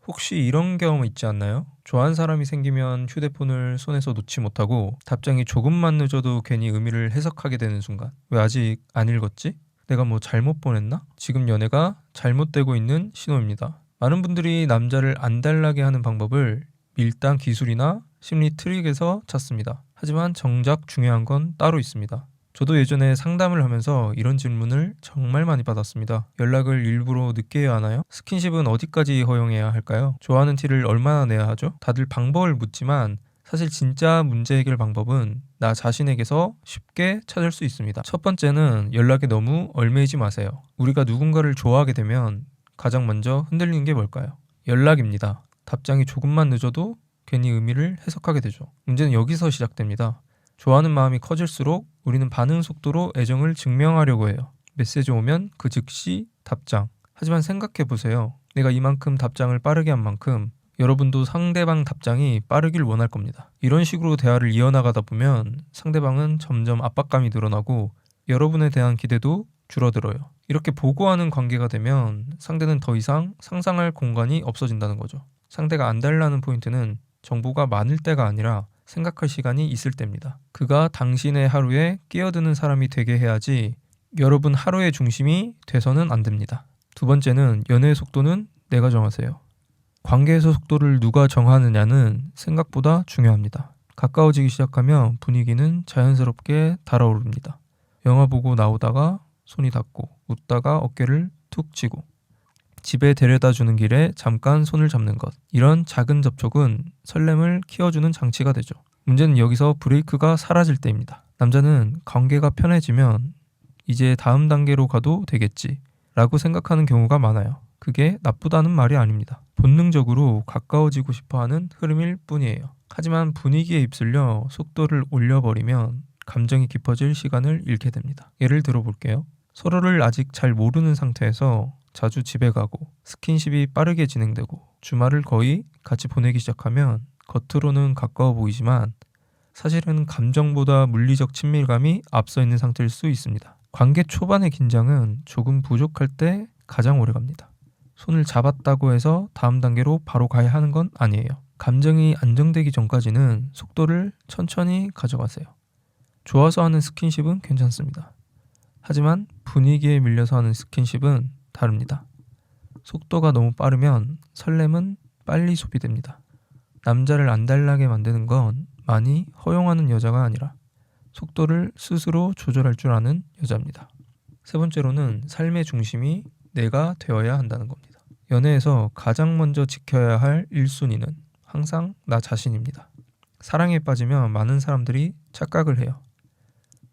혹시 이런 경험 있지 않나요? 좋아하는 사람이 생기면 휴대폰을 손에서 놓지 못하고 답장이 조금만 늦어도 괜히 의미를 해석하게 되는 순간. 왜 아직 안 읽었지? 내가 뭐 잘못 보냈나? 지금 연애가 잘못되고 있는 신호입니다. 많은 분들이 남자를 안달나게 하는 방법을 밀당 기술이나 심리 트릭에서 찾습니다. 하지만 정작 중요한 건 따로 있습니다. 저도 예전에 상담을 하면서 이런 질문을 정말 많이 받았습니다. 연락을 일부러 늦게 해야 하나요? 스킨십은 어디까지 허용해야 할까요? 좋아하는 티를 얼마나 내야 하죠? 다들 방법을 묻지만 사실 진짜 문제 해결 방법은 나 자신에게서 쉽게 찾을 수 있습니다. 첫 번째는 연락에 너무 얽매이지 마세요. 우리가 누군가를 좋아하게 되면 가장 먼저 흔들리는 게 뭘까요? 연락입니다. 답장이 조금만 늦어도 괜히 의미를 해석하게 되죠. 문제는 여기서 시작됩니다. 좋아하는 마음이 커질수록 우리는 반응 속도로 애정을 증명하려고 해요. 메시지 오면 그 즉시 답장. 하지만 생각해 보세요. 내가 이만큼 답장을 빠르게 한 만큼 여러분도 상대방 답장이 빠르길 원할 겁니다. 이런 식으로 대화를 이어나가다 보면 상대방은 점점 압박감이 늘어나고 여러분에 대한 기대도 줄어들어요. 이렇게 보고하는 관계가 되면 상대는 더 이상 상상할 공간이 없어진다는 거죠. 상대가 안달나는 포인트는 정보가 많을 때가 아니라 생각할 시간이 있을 때입니다. 그가 당신의 하루에 끼어드는 사람이 되게 해야지 여러분 하루의 중심이 돼서는 안 됩니다. 두 번째는 연애의 속도는 내가 정하세요. 관계에서 속도를 누가 정하느냐는 생각보다 중요합니다. 가까워지기 시작하면 분위기는 자연스럽게 달아오릅니다. 영화 보고 나오다가 손이 닿고 웃다가 어깨를 툭 치고 집에 데려다 주는 길에 잠깐 손을 잡는 것. 이런 작은 접촉은 설렘을 키워주는 장치가 되죠. 문제는 여기서 브레이크가 사라질 때입니다. 남자는 관계가 편해지면 이제 다음 단계로 가도 되겠지 라고 생각하는 경우가 많아요. 그게 나쁘다는 말이 아닙니다. 본능적으로 가까워지고 싶어하는 흐름일 뿐이에요. 하지만 분위기에 휩쓸려 속도를 올려버리면 감정이 깊어질 시간을 잃게 됩니다. 예를 들어볼게요. 서로를 아직 잘 모르는 상태에서 자주 집에 가고 스킨십이 빠르게 진행되고 주말을 거의 같이 보내기 시작하면 겉으로는 가까워 보이지만 사실은 감정보다 물리적 친밀감이 앞서 있는 상태일 수 있습니다. 관계 초반의 긴장은 조금 부족할 때 가장 오래 갑니다. 손을 잡았다고 해서 다음 단계로 바로 가야 하는 건 아니에요. 감정이 안정되기 전까지는 속도를 천천히 가져가세요. 좋아서 하는 스킨십은 괜찮습니다. 하지만 분위기에 밀려서 하는 스킨십은 다릅니다. 속도가 너무 빠르면 설렘은 빨리 소비됩니다. 남자를 안달나게 만드는 건 많이 허용하는 여자가 아니라 속도를 스스로 조절할 줄 아는 여자입니다. 세 번째로는 삶의 중심이 내가 되어야 한다는 겁니다. 연애에서 가장 먼저 지켜야 할 1순위는 항상 나 자신입니다. 사랑에 빠지면 많은 사람들이 착각을 해요.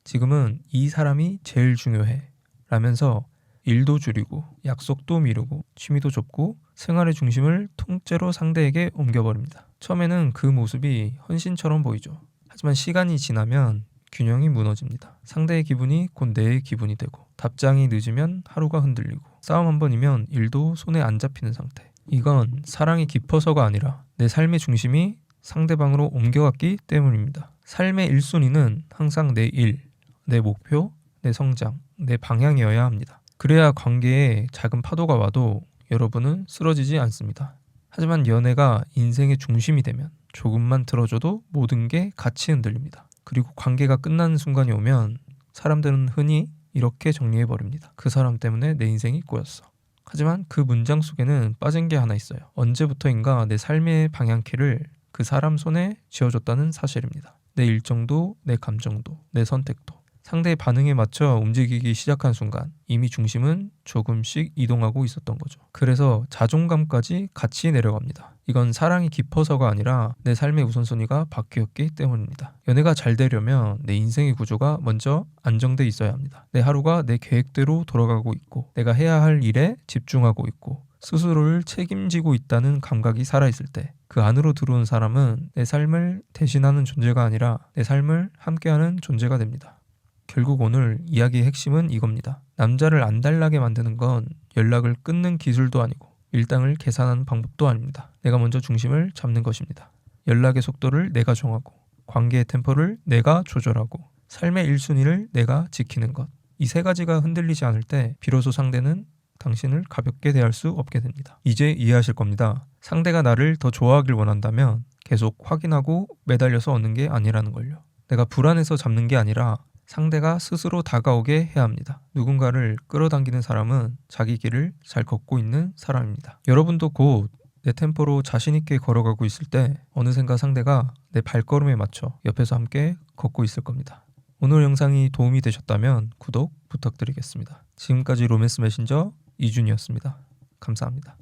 지금은 이 사람이 제일 중요해 라면서 일도 줄이고 약속도 미루고 취미도 좁고 생활의 중심을 통째로 상대에게 옮겨버립니다. 처음에는 그 모습이 헌신처럼 보이죠. 하지만 시간이 지나면 균형이 무너집니다. 상대의 기분이 곧 내 기분이 되고 답장이 늦으면 하루가 흔들리고 싸움 한 번이면 일도 손에 안 잡히는 상태. 이건 사랑이 깊어서가 아니라 내 삶의 중심이 상대방으로 옮겨갔기 때문입니다. 삶의 1순위는 항상 내 일, 내 목표, 내 성장, 내 방향이어야 합니다. 그래야 관계에 작은 파도가 와도 여러분은 쓰러지지 않습니다. 하지만 연애가 인생의 중심이 되면 조금만 틀어져도 모든 게 같이 흔들립니다. 그리고 관계가 끝나는 순간이 오면 사람들은 흔히 이렇게 정리해버립니다. 그 사람 때문에 내 인생이 꼬였어. 하지만 그 문장 속에는 빠진 게 하나 있어요. 언제부터인가 내 삶의 방향키를 그 사람 손에 쥐어줬다는 사실입니다. 내 일정도, 내 감정도, 내 선택도. 상대의 반응에 맞춰 움직이기 시작한 순간 이미 중심은 조금씩 이동하고 있었던 거죠. 그래서 자존감까지 같이 내려갑니다. 이건 사랑이 깊어서가 아니라 내 삶의 우선순위가 바뀌었기 때문입니다. 연애가 잘 되려면 내 인생의 구조가 먼저 안정돼 있어야 합니다. 내 하루가 내 계획대로 돌아가고 있고 내가 해야 할 일에 집중하고 있고 스스로를 책임지고 있다는 감각이 살아있을 때 그 안으로 들어온 사람은 내 삶을 대신하는 존재가 아니라 내 삶을 함께하는 존재가 됩니다. 결국 오늘 이야기의 핵심은 이겁니다. 남자를 안달나게 만드는 건 연락을 끊는 기술도 아니고 일당을 계산하는 방법도 아닙니다. 내가 먼저 중심을 잡는 것입니다. 연락의 속도를 내가 정하고 관계의 템포를 내가 조절하고 삶의 1순위를 내가 지키는 것. 이 세 가지가 흔들리지 않을 때 비로소 상대는 당신을 가볍게 대할 수 없게 됩니다. 이제 이해하실 겁니다. 상대가 나를 더 좋아하길 원한다면 계속 확인하고 매달려서 얻는 게 아니라는 걸요. 내가 불안해서 잡는 게 아니라 상대가 스스로 다가오게 해야 합니다. 누군가를 끌어당기는 사람은 자기 길을 잘 걷고 있는 사람입니다. 여러분도 곧 내 템포로 자신있게 걸어가고 있을 때 어느샌가 상대가 내 발걸음에 맞춰 옆에서 함께 걷고 있을 겁니다. 오늘 영상이 도움이 되셨다면 구독 부탁드리겠습니다. 지금까지 로맨스 메신저 이준이었습니다. 감사합니다.